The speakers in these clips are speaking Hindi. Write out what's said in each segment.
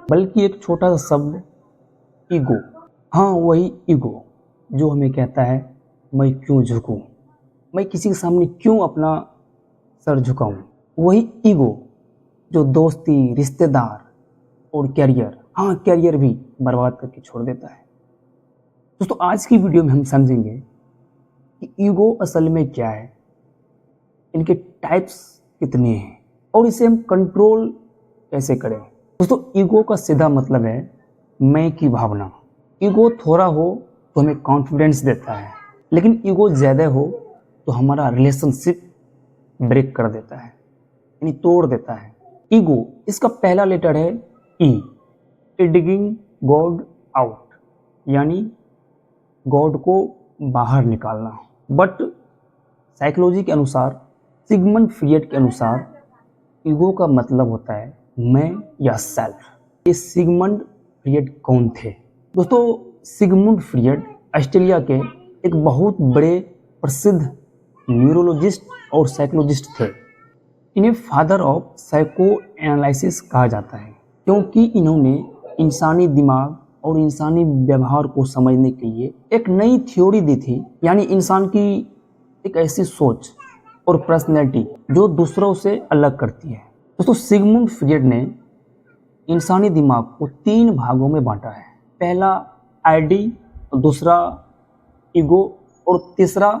बल्कि एक छोटा सा शब्द ईगो। हाँ, वही ईगो जो हमें कहता है मैं क्यों झुकूं, मैं किसी के सामने क्यों अपना सर झुकाऊं। वही ईगो जो दोस्ती, रिश्तेदार और कैरियर, हाँ कैरियर भी बर्बाद करके छोड़ देता है। दोस्तों, आज की वीडियो में हम समझेंगे कि ईगो असल में क्या है, इनके टाइप्स कितने हैं और इसे हम कंट्रोल कैसे करें। दोस्तों, ईगो का सीधा मतलब है मैं की भावना। ईगो थोड़ा हो तो हमें कॉन्फिडेंस देता है, लेकिन ईगो ज़्यादा हो तो हमारा रिलेशनशिप ब्रेक कर देता है, यानी तोड़ देता है। ईगो, इसका पहला लेटर है ई, डिगिंग गॉड आउट, यानी गॉड को बाहर निकालना। बट साइकोलॉजी के अनुसार, सिगमंड फ्रीड के अनुसार, ईगो का मतलब होता है मैं या सेल्फ। ये सिगमंड फ्रीड कौन थे? दोस्तों, सिगमंड फ्रीड ऑस्ट्रेलिया के एक बहुत बड़े प्रसिद्ध न्यूरोलॉजिस्ट और साइकोलॉजिस्ट थे। इन्हें फादर ऑफ साइको एनालिसिस कहा जाता है, क्योंकि इन्होंने इंसानी दिमाग और इंसानी व्यवहार को समझने के लिए एक नई थ्योरी दी थी, यानी इंसान की एक ऐसी सोच और पर्सनैलिटी जो दूसरों से अलग करती है। दोस्तों, सिगमंड फ्रीड ने इंसानी दिमाग को 3 भागों में बांटा है। पहला आईडी, दूसरा ईगो और तीसरा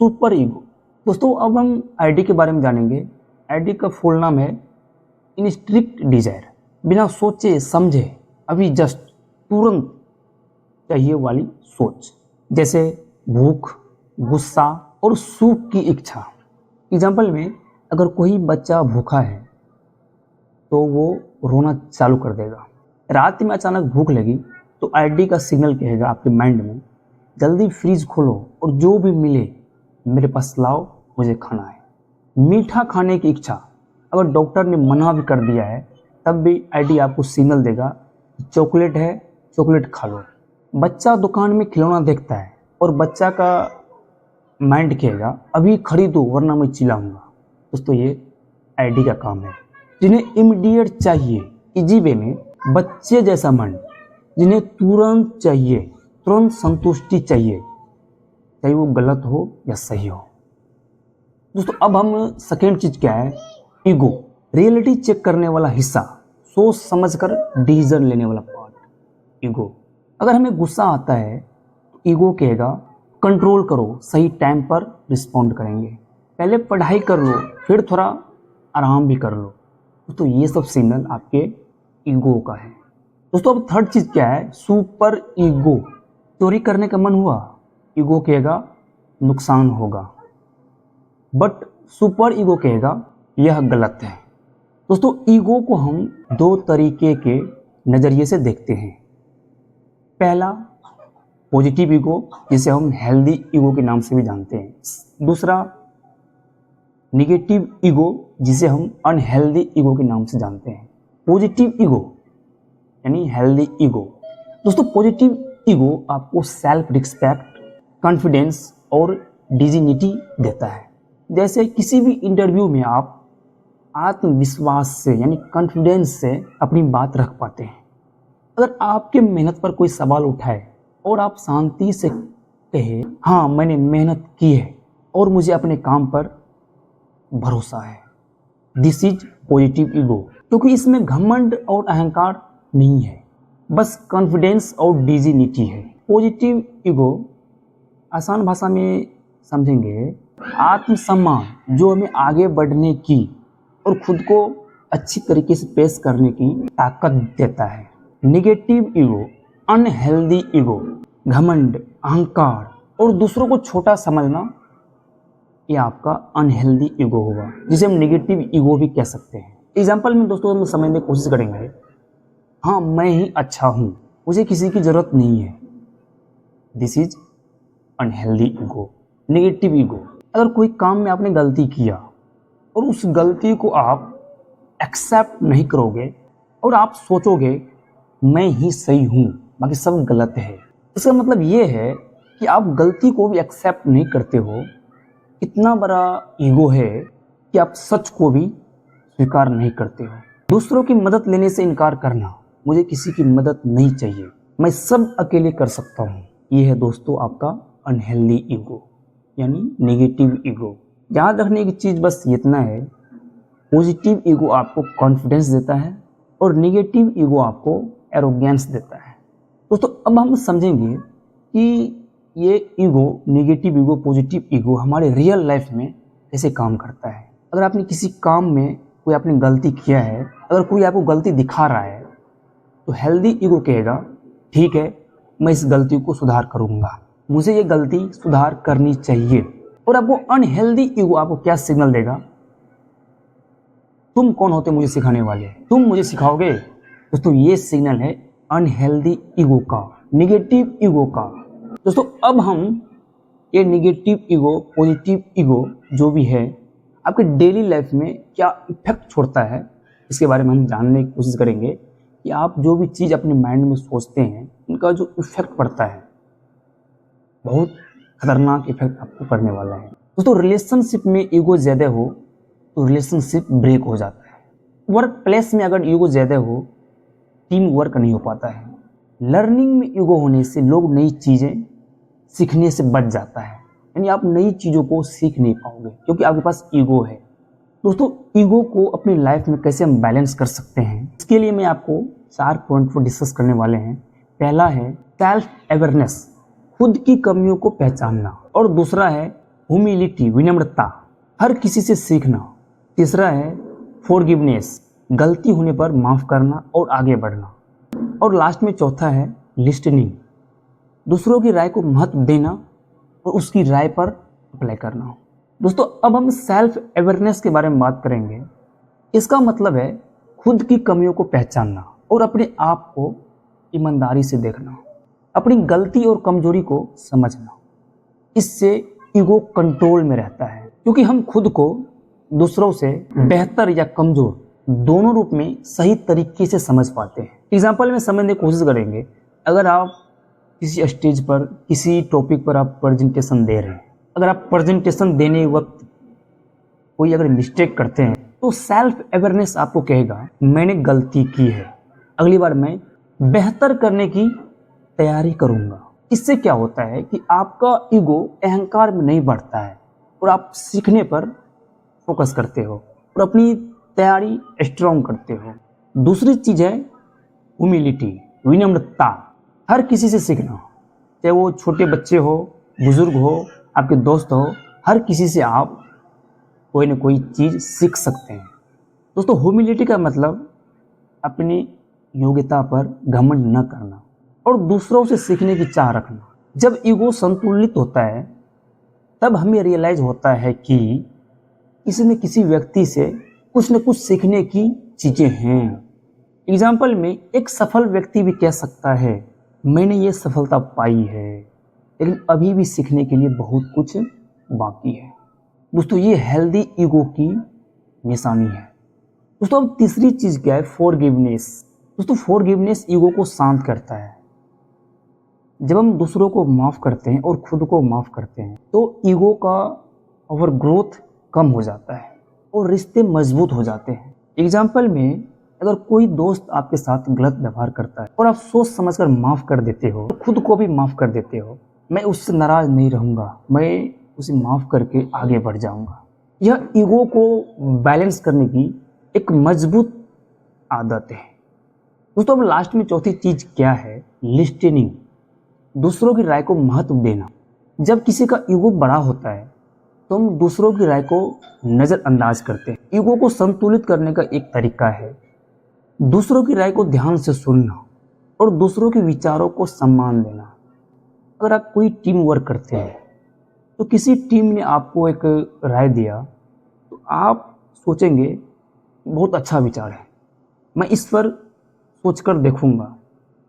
सुपर ईगो। दोस्तों, अब हम आईडी के बारे में जानेंगे। आईडी का फुल नाम है इंस्टिंक्ट डिजायर, बिना सोचे समझे अभी जस्ट तुरंत चाहिए वाली सोच, जैसे भूख, गुस्सा और सुख की इच्छा। एग्जाम्पल में, अगर कोई बच्चा भूखा है तो वो रोना चालू कर देगा। रात में अचानक भूख लगी तो आईडी का सिग्नल कहेगा आपके माइंड में, जल्दी फ्रीज खोलो और जो भी मिले मेरे पास लाओ, मुझे खाना है। मीठा खाने की इच्छा, अगर डॉक्टर ने मना भी कर दिया है तब भी आईडी आपको सिग्नल देगा, चॉकलेट है, चॉकलेट खा लो। बच्चा दुकान में खिलौना देखता है और बच्चा का माइंड कहेगा अभी खरीदो वरना मैं चिल्लाऊंगा। दोस्तों, ये आईडी का काम है। जिन्हें इमीडिएट चाहिए, इजी वे में, बच्चे जैसा मन, जिन्हें तुरंत चाहिए, तुरंत संतुष्टि चाहिए, चाहे वो गलत हो या सही हो। दोस्तों, अब हम सेकेंड चीज क्या है, ईगो, रियलिटी चेक करने वाला हिस्सा, सोच समझकर डिसीजन लेने वाला पार्ट, ईगो। अगर हमें गुस्सा आता है तो ईगो कहेगा कंट्रोल करो, सही टाइम पर रिस्पॉन्ड करेंगे, पहले पढ़ाई कर लो फिर थोड़ा आराम भी कर लो। तो ये सब सिग्नल आपके ईगो का है। दोस्तों, अब थर्ड चीज क्या है, सुपर ईगो। चोरी करने का मन हुआ, ईगो कहेगा नुकसान होगा, बट सुपर ईगो कहेगा यह गलत है। दोस्तों, ईगो को हम 2 तरीके के नजरिए से देखते हैं। पहला पॉजिटिव ईगो, जिसे हम हेल्दी ईगो के नाम से भी जानते हैं। दूसरा निगेटिव ईगो, जिसे हम अनहेल्दी ईगो के नाम से जानते हैं। पॉजिटिव ईगो यानी हेल्दी ईगो। दोस्तों, पॉजिटिव ईगो आपको सेल्फ रिस्पेक्ट, कॉन्फिडेंस और डिग्निटी देता है। जैसे किसी भी इंटरव्यू में आप आत्मविश्वास से यानी कॉन्फिडेंस से अपनी बात रख पाते हैं। अगर आपके मेहनत पर कोई सवाल उठाए और आप शांति से कहे हाँ मैंने मेहनत की है और मुझे अपने काम पर भरोसा है, दिस इज पॉजिटिव ईगो, क्योंकि इसमें घमंड और अहंकार नहीं है, बस कॉन्फिडेंस और डिग्निटी है। पॉजिटिव ईगो आसान भाषा में समझेंगे, आत्मसम्मान जो हमें आगे बढ़ने की और खुद को अच्छी तरीके से पेश करने की ताकत देता है। निगेटिव ईगो, अनहेल्दी ईगो, घमंड, अहंकार और दूसरों को छोटा समझना, ये आपका अनहेल्दी ईगो होगा, जिसे हम निगेटिव ईगो भी कह सकते हैं। एग्जाम्पल में दोस्तों हम समझने की कोशिश करेंगे, हाँ मैं ही अच्छा हूं, मुझे किसी की जरूरत नहीं है, this is unhealthy ego, negative ego. अगर कोई काम में आपने गलती किया और उस गलती को आप एक्सेप्ट नहीं करोगे और आप सोचोगे मैं ही सही हूं, बाकी सब गलत है, इसका मतलब ये है कि आप गलती को भी एक्सेप्ट नहीं करते हो। इतना बड़ा ईगो है कि आप सच को भी स्वीकार नहीं करते हो। दूसरों की मदद लेने से इनकार करना, मुझे किसी की मदद नहीं चाहिए, मैं सब अकेले कर सकता हूँ। ये है दोस्तों आपका अनहेल्दी ईगो, यानी नेगेटिव ईगो। याद रखने की चीज़ बस इतना है, पॉजिटिव ईगो आपको कॉन्फिडेंस देता है और नेगेटिव ईगो आपको एरोगेंस देता है। दोस्तों अब हम समझेंगे कि ये ego, negative ego, positive ego हमारे रियल लाइफ में कैसे काम करता है। अगर आपने किसी काम में कोई आपने गलती किया है, अगर कोई आपको गलती दिखा रहा है, तो हेल्दी ईगो कहेगा ठीक है, मैं इस गलती को सुधार करूंगा, मुझे ये गलती सुधार करनी चाहिए। और आपको अनहेल्दी ईगो आपको क्या सिग्नल देगा, तुम कौन होते मुझे सिखाने वाले, तुम मुझे सिखाओगे। दोस्तों ये सिग्नल है अनहेल्दी ईगो का, नेगेटिव ईगो का। दोस्तों अब हम ये नेगेटिव ईगो, पॉजिटिव ईगो जो भी है आपके डेली लाइफ में क्या इफेक्ट छोड़ता है, इसके बारे में हम जानने की कोशिश करेंगे कि आप जो भी चीज़ अपने माइंड में सोचते हैं उनका जो इफेक्ट पड़ता है, बहुत खतरनाक इफेक्ट आपको पड़ने वाला है। दोस्तों रिलेशनशिप में ईगो ज़्यादा हो तो रिलेशनशिप ब्रेक हो जाता है। वर्क प्लेस में अगर ईगो ज़्यादा हो, टीम वर्क नहीं हो पाता है। लर्निंग में ईगो होने से लोग नई चीज़ें सीखने से बच जाता है, यानी आप नई चीज़ों को सीख नहीं पाओगे क्योंकि आपके पास ईगो है। दोस्तों ईगो को अपनी लाइफ में कैसे हम बैलेंस कर सकते हैं, इसके लिए मैं आपको 4 पॉइंट को डिस्कस करने वाले हैं। पहला है सेल्फ अवेयरनेस, खुद की कमियों को पहचानना। और दूसरा है ह्यूमिलिटी, विनम्रता, हर किसी से सीखना। तीसरा है फॉरगिवनेस, गलती होने पर माफ़ करना और आगे बढ़ना। और लास्ट में चौथा है लिस्टनिंग, दूसरों की राय को महत्व देना और उसकी राय पर अप्लाई करना। दोस्तों अब हम सेल्फ अवेयरनेस के बारे में बात करेंगे। इसका मतलब है खुद की कमियों को पहचानना और अपने आप को ईमानदारी से देखना, अपनी गलती और कमजोरी को समझना। इससे ईगो कंट्रोल में रहता है क्योंकि हम खुद को दूसरों से बेहतर या कमजोर दोनों रूप में सही तरीके से समझ पाते हैं। एग्जाम्पल में समझने की कोशिश करेंगे। अगर आप किसी स्टेज पर किसी टॉपिक पर आप प्रेजेंटेशन दे रहे हैं, अगर आप प्रेजेंटेशन देने वक्त कोई अगर मिस्टेक करते हैं तो सेल्फ अवेयरनेस आपको कहेगा मैंने गलती की है, अगली बार मैं बेहतर करने की तैयारी करूंगा। इससे क्या होता है कि आपका ईगो अहंकार में नहीं बढ़ता है और आप सीखने पर फोकस करते हो और अपनी तैयारी स्ट्रॉन्ग करते हो। दूसरी चीज़ है ह्यूमिलिटी, विनम्रता, हर किसी से सीखना, चाहे वो छोटे बच्चे हो, बुजुर्ग हो, आपके दोस्त हो, हर किसी से आप कोई ना कोई चीज़ सीख सकते हैं। दोस्तों ह्यूमिलिटी का मतलब अपनी योग्यता पर घमंड न करना और दूसरों से सीखने की चाह रखना। जब ईगो संतुलित होता है तब हमें रियलाइज होता है कि किसी न किसी व्यक्ति से कुछ न कुछ सीखने की चीज़ें हैं। एग्जाम्पल में एक सफल व्यक्ति भी कह सकता है मैंने ये सफलता पाई है लेकिन अभी भी सीखने के लिए बहुत कुछ बाकी है। दोस्तों ये हेल्दी ईगो की निशानी है। दोस्तों अब तीसरी चीज़ क्या है, फॉरगिवनेस। दोस्तों फॉरगिवनेस ईगो को शांत करता है। जब हम दूसरों को माफ़ करते हैं और खुद को माफ़ करते हैं तो ईगो का ओवर ग्रोथ कम हो जाता है और रिश्ते मजबूत हो जाते हैं। एग्जाम्पल में अगर कोई दोस्त आपके साथ गलत व्यवहार करता है और आप सोच समझकर माफ़ कर देते हो, खुद को भी माफ़ कर देते हो, मैं उससे नाराज़ नहीं रहूँगा, मैं उसे माफ़ करके आगे बढ़ जाऊँगा। यह ईगो को बैलेंस करने की एक मजबूत आदत है। दोस्तों अब लास्ट में चौथी चीज़ क्या है, लिस्टनिंग, दूसरों की राय को महत्व देना। जब किसी का ईगो बड़ा होता है तो हम दूसरों की राय को नज़रअंदाज करते हैं। ईगो को संतुलित करने का एक तरीका है दूसरों की राय को ध्यान से सुनना और दूसरों के विचारों को सम्मान देना। अगर आप कोई टीम वर्क करते हैं तो किसी टीम ने आपको एक राय दिया तो आप सोचेंगे बहुत अच्छा विचार है, मैं इस पर सोचकर देखूंगा।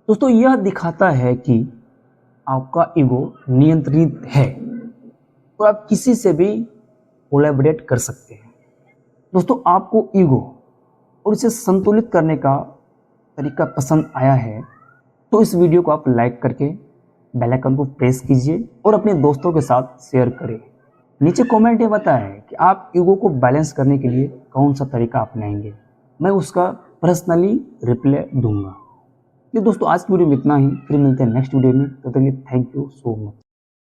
दोस्तों यह दिखाता है कि आपका ईगो नियंत्रित है तो आप किसी से भी कोलैबोरेट कर सकते हैं। दोस्तों आपको ईगो और इसे संतुलित करने का तरीका पसंद आया है तो इस वीडियो को आप लाइक करके बेल आइकन को प्रेस कीजिए और अपने दोस्तों के साथ शेयर करें। नीचे कमेंट में बताएं कि आप ईगो को बैलेंस करने के लिए कौन सा तरीका अपनाएंगे, मैं उसका पर्सनली रिप्लाई दूंगा। ये दोस्तों आज की वीडियो में इतना ही, फिर मिलते हैं नेक्स्ट वीडियो में। तो तक के लिए थैंक यू सो मच।